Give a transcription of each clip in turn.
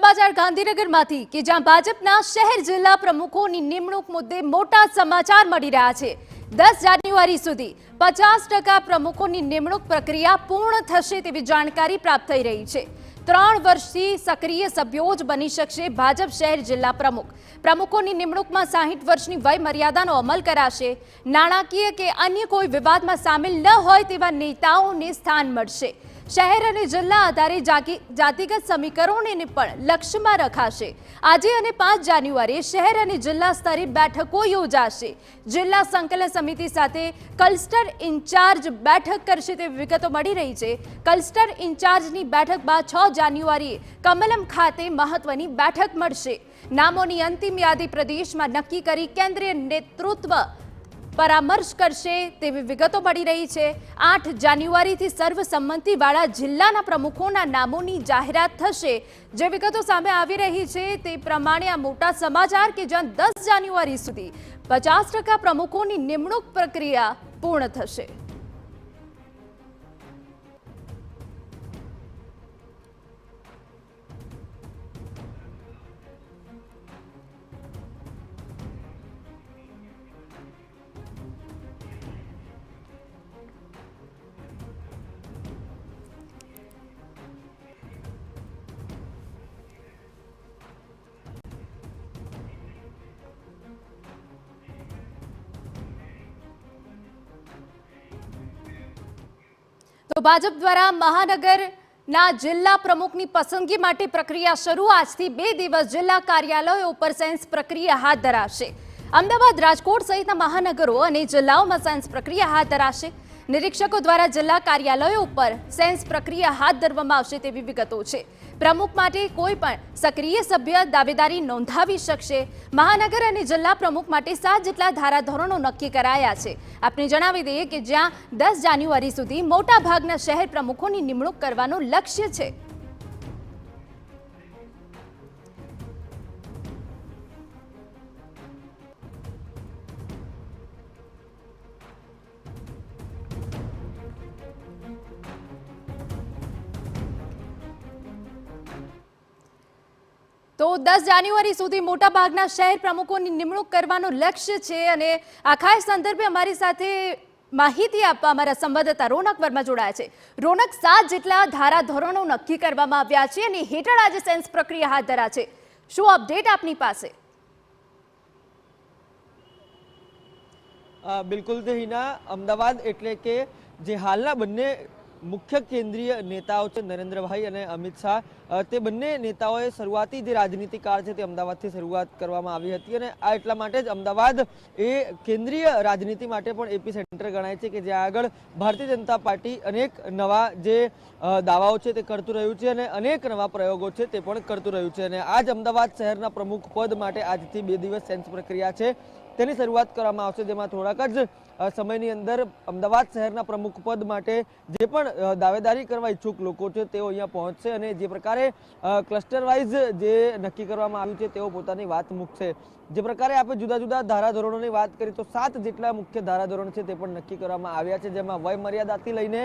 સમાચાર ગાંધીનગરમાંથી કે જ્યાં ભાજપના શહેર જિલ્લા પ્રમુખોની નિમણૂક મુદ્દે મોટા સમાચાર મળી રહ્યા છે। 10 જાન્યુઆરી સુધી 50% પ્રમુખોની નિમણૂક પ્રક્રિયા પૂર્ણ થશે તેવી જાણકારી પ્રાપ્ત થઈ રહી છે। 3 વર્ષથી સક્રિય સભ્યો જ બની શકશે ભાજપ શહેર જિલ્લા પ્રમુખ। પ્રમુખોની નિમણૂકમાં 60 વર્ષની વય મર્યાદાનો અમલ કરાશે। નાણાકીય કે અન્ય કોઈ વિવાદમાં સામેલ ન હોય તેવા નેતાઓને સ્થાન મળશે। શહેર અને જિલ્લા આધારે જાતિગત સમીકરણોને પણ લક્ષ્યમાં રખાશે। આજે અને 5 જાન્યુઆરીએ શહેર અને જિલ્લા સ્તરે બેઠકો યોજાશે। જિલ્લા સંકલન સમિતિ સાથે ક્લસ્ટર ઇન્ચાર્જ બેઠક કરશે તેવી વિગતો મળી રહી છે। ક્લસ્ટર ઇન્ચાર્જની બેઠક બાદ 6 જાન્યુઆરીએ કમલમ ખાતે મહત્વની બેઠક મળશે। નામોની અંતિમ યાદી પ્રદેશમાં નક્કી કરી કેન્દ્રીય નેતૃત્વ પરામર્શ કરશે તેવી વિગતો મળી રહી છે। 8 જાન્યુઆરીથી સર્વસંમતિવાળા જિલ્લાના પ્રમુખોના નામોની જાહેરાત થશે। જે વિગતો સામે આવી રહી છે તે પ્રમાણે આ મોટા સમાચાર કે જ્યાં 10 જાન્યુઆરી સુધી 50% પ્રમુખોની નિમણૂક પ્રક્રિયા પૂર્ણ થશે। તો ભાજપ દ્વારા મહાનગરના જિલ્લા પ્રમુખની પસંદગી માટે પ્રક્રિયા શરૂ। આજથી 2 દિવસ જિલ્લા કાર્યાલયો ઉપર સેન્સ પ્રક્રિયા હાથ ધરાશે। અમદાવાદ, રાજકોટ સહિતના મહાનગરો અને જિલ્લાઓમાં સેન્સ પ્રક્રિયા હાથ ધરાશે। નિરીક્ષકો દ્વારા જિલ્લા કાર્યાલયો ઉપર સેન્સ પ્રક્રિયા હાથ ધરવામાં આવશે તેવી વિગતો છે। પ્રમુખ માટે કોઈ પણ સક્રિય સભ્ય દાવેદારી નોંધાવી શકશે। મહાનગર અને જિલ્લા પ્રમુખ માટે 7 જેટલા ધારાધોરણો નક્કી કરાયા છે। આપને જણાવી દઈએ કે જ્યાં 10 જાન્યુઆરી સુધી મોટા ભાગના શહેર પ્રમુખોની નિમણૂક કરવાનું લક્ષ્ય છે। તો 10 જાન્યુઆરી સુધી મોટા ભાગના શહેર પ્રમુખોની નિમણૂક કરવાનું લક્ષ્ય છે। અને આ ખાસ સંદર્ભે અમારી સાથે માહિતી આપવા અમારા સંવાદદાતા રોનક વર્મા જોડાયા છે। રોનક, 7 જેટલા ધારાધોરણો નક્કી કરવામાં આવ્યા છે અને હેઠળ આજે સેન્સ પ્રક્રિયા હાથ ધરાશે। શું અપડેટ આપની પાસે? બિલકુલ હિના, અમદાવાદ એટલે કે જે હાલના બંને મુખ્ય કેન્દ્રીય નેતાઓ છે નરેન્દ્રભાઈ અને અમિત શાહ, તે બંને નેતાઓએ શરૂઆતી જે રાજનીતિ કાળ છે તે અમદાવાદથી શરૂઆત કરવામાં આવી હતી અને આ એટલા માટે જ અમદાવાદ એ કેન્દ્રીય રાજનીતિ માટે પણ એપી સેન્ટર ગણાય છે કે જ્યાં આગળ ભારતીય જનતા પાર્ટી અનેક નવા જે દાવાઓ છે તે કરતું રહ્યું છે અને અનેક નવા પ્રયોગો છે તે પણ કરતું રહ્યું છે। અને આજ અમદાવાદ શહેરના પ્રમુખ પદ માટે આજથી 2 દિવસ સેન્સ પ્રક્રિયા છે તેની શરૂઆત કરવામાં આવશે। જેમાં થોડાક જ સમયની અંદર અમદાવાદ શહેરના પ્રમુખ પદ માટે જે પણ દાવેદારી કરવા ઈચ્છુક લોકો છે તેઓ અહીંયા પહોંચશે અને જે પ્રકારે ક્લસ્ટર વાઇઝ જે નક્કી કરવામાં આવ્યું છે તેઓ પોતાની વાત મૂકશે। જે પ્રકારે આપણે જુદા જુદા ધારાધોરણોની વાત કરીએ તો 7 જેટલા મુખ્ય ધારાધોરણ છે તે પણ નક્કી કરવામાં આવ્યા છે। જેમાં વય મર્યાદાથી લઈને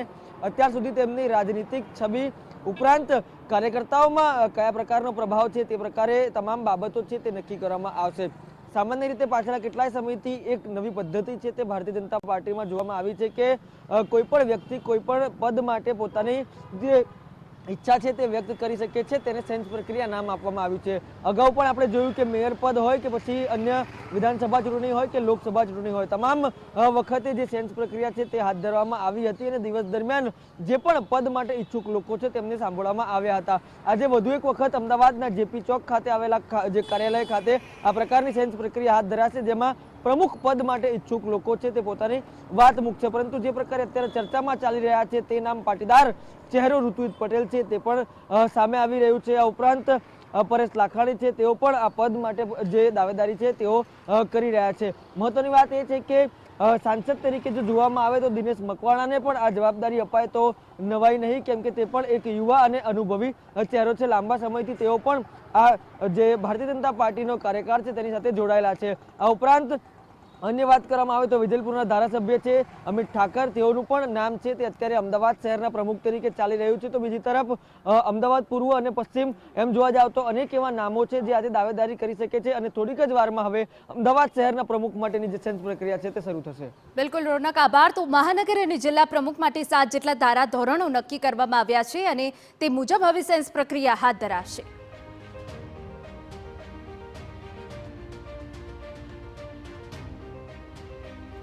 અત્યાર સુધી તેમની રાજનીતિક છબી ઉપરાંત કાર્યકર્તાઓમાં કયા પ્રકારનો પ્રભાવ છે તે પ્રકારે તમામ બાબતો છે તે નક્કી કરવામાં આવશે। સામાન્ય રીતે પાછળના કેટલાય સમયથી એક નવી પદ્ધતિ છે તે ભારતીય જનતા પાર્ટીમાં જોવામાં આવી છે કે કોઈ પણ વ્યક્તિ કોઈ પણ પદ માટે પોતાની જે ઈચ્છા છે તે વ્યક્ત કરી શકે છે, તેને સેન્સ પ્રક્રિયા નામ આપવામાં આવ્યું છે। અગાઉ પણ આપણે જોયું કે મેયર પદ હોય કે પછી અન્ય વિધાનસભા ચૂંટણી હોય કે લોકસભા ચૂંટણી હોય, તમામ વખતે જે સેન્સ પ્રક્રિયા છે તે હાથ ધરવામાં આવી હતી અને દિવસ દરમિયાન જે પણ પદ માટે ઈચ્છુક લોકો છે તેમને સાંભળવામાં આવ્યા હતા। આજે વધુ એક વખત અમદાવાદના જેપી ચોક ખાતે આવેલા જે કાર્યાલય ખાતે આ પ્રકારની સેન્સ પ્રક્રિયા હાથ ધરાશે। જેમાં પ્રમુખ પદ માટે ઈચ્છુક લોકો છે તે પોતાની વાત મૂકશે। પરંતુ જે પ્રકારે અત્યારે ચર્ચામાં ચાલી રહ્યા છે તે નામ પાટીદાર ચહેરો ઋત્વિજ પટેલ છે તે પણ સામે આવી રહ્યું છે। આ ઉપરાંત પરેશ લાખાણી છે તેઓ પણ આ પદ માટે જે દાવેદારી છે તેઓ કરી રહ્યા છે। મહત્વની વાત એ છે કે સાંસદ તરીકે જો જોવામાં આવે તો દિનેશ મકવાણાને પણ આ જવાબદારી અપાય તો નવાઈ નહીં, કેમ કે તે પણ એક યુવા અને અનુભવી ચહેરો છે। લાંબા સમયથી તેઓ પણ આ જે ભારતીય જનતા પાર્ટીનો કાર્યકાળ છે તેની સાથે જોડાયેલા છે। આ ઉપરાંત અન્ય વાત કરવામાં આવે તો વિજલપુરના ધારાસભ્ય છે અમિત ઠાકર, તેઓનું પણ નામ છે તે અત્યારે અમદાવાદ શહેરના પ્રમુખ તરીકે ચાલી રહ્યું છે. તો બીજી તરફ અમદાવાદ પૂર્વ અને પશ્ચિમ એમ જોવા જાવ તો અનેક એવા નામો છે જે આજે દાવેદારી કરી શકે છે અને થોડીક જ વારમાં હવે અમદાવાદ શહેરના પ્રમુખ માટેની જે સેન્સ પ્રક્રિયા છે તે શરૂ થશે. બિલકુલ રોનક, આભાર. તો મહાનગર અને જિલ્લા પ્રમુખ માટે 7 જેટલા ધારા ધોરણો નક્કી કરવામાં આવ્યા છે અને તે મુજબ હવે સેન્સ પ્રક્રિયા હાથ ધરાશે.